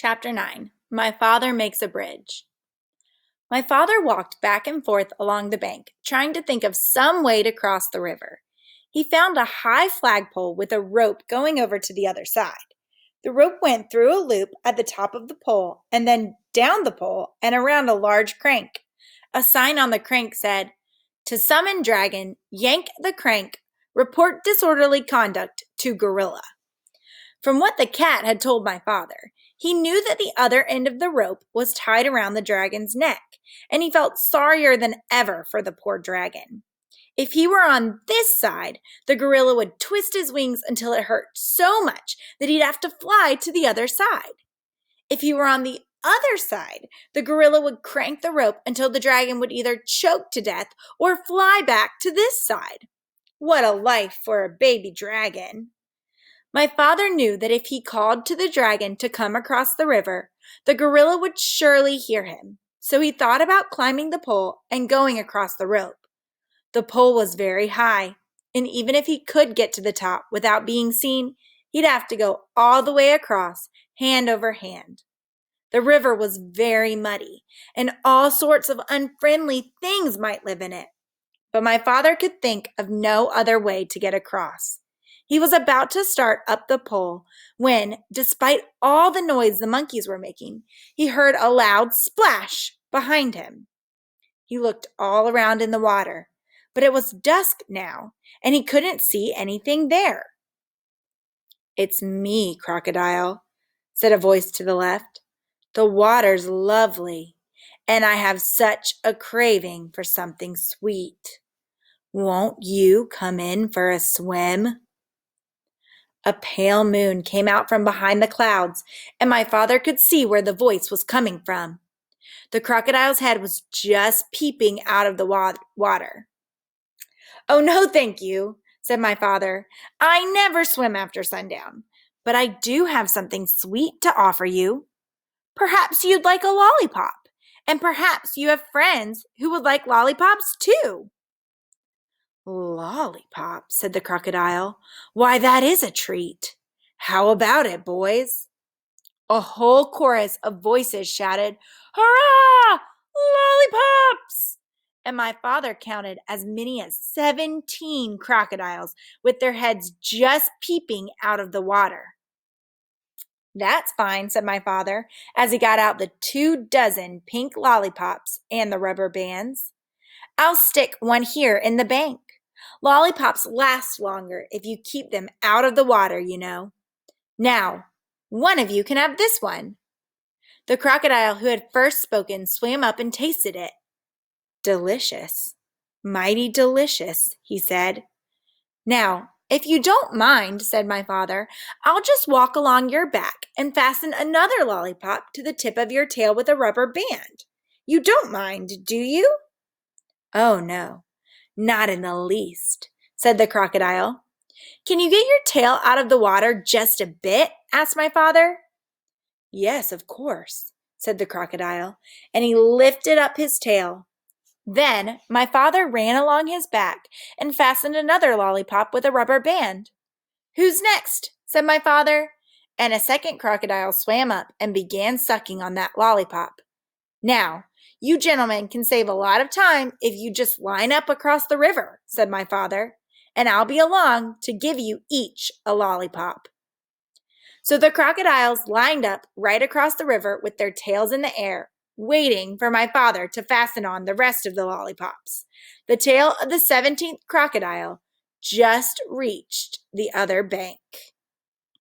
Chapter 9. My Father Makes a Bridge. My father walked back and forth along the bank, trying to think of some way to cross the river. He found a high flagpole with a rope going over to the other side. The rope went through a loop at the top of the pole and then down the pole and around a large crank. A sign on the crank said, "To summon dragon, yank the crank, report disorderly conduct to gorilla." From what the cat had told my father, he knew that the other end of the rope was tied around the dragon's neck, and he felt sorrier than ever for the poor dragon. If he were on this side, the gorilla would twist his wings until it hurt so much that he'd have to fly to the other side. If he were on the other side, the gorilla would crank the rope until the dragon would either choke to death or fly back to this side. What a life for a baby dragon! My father knew that if he called to the dragon to come across the river, the gorilla would surely hear him, so he thought about climbing the pole and going across the rope. The pole was very high, and even if he could get to the top without being seen, he'd have to go all the way across, hand over hand. The river was very muddy, and all sorts of unfriendly things might live in it. But my father could think of no other way to get across. He was about to start up the pole when, despite all the noise the monkeys were making, he heard a loud splash behind him. He looked all around in the water, but it was dusk now, and he couldn't see anything there. "It's me, Crocodile," said a voice to the left. "The water's lovely, and I have such a craving for something sweet. Won't you come in for a swim?" A pale moon came out from behind the clouds, and my father could see where the voice was coming from. The crocodile's head was just peeping out of the water. "Oh, no, thank you," said my father. "I never swim after sundown, but I do have something sweet to offer you. Perhaps you'd like a lollipop, and perhaps you have friends who would like lollipops too." "Lollipop," said the crocodile. "Why, that is a treat. How about it, boys?" A whole chorus of voices shouted, "Hurrah! Lollipops!" And my father counted as many as 17 crocodiles with their heads just peeping out of the water. "That's fine," said my father, as he got out the 24 pink lollipops and the rubber bands. "I'll stick one here in the bank. Lollipops last longer if you keep them out of the water, you know. Now, one of you can have this one." The crocodile who had first spoken swam up and tasted it. "Delicious, mighty delicious," he said. "Now, if you don't mind," said my father, "I'll just walk along your back and fasten another lollipop to the tip of your tail with a rubber band. You don't mind, do you?" "Oh, no. Not in the least," said the crocodile. "Can you get your tail out of the water just a bit?" asked my father. "Yes, of course," said the crocodile, and he lifted up his tail. Then my father ran along his back and fastened another lollipop with a rubber band. "Who's next?" said my father, and a second crocodile swam up and began sucking on that lollipop. "Now, you gentlemen can save a lot of time if you just line up across the river," said my father, "and I'll be along to give you each a lollipop." So the crocodiles lined up right across the river with their tails in the air, waiting for my father to fasten on the rest of the lollipops. The tail of the 17th crocodile just reached the other bank.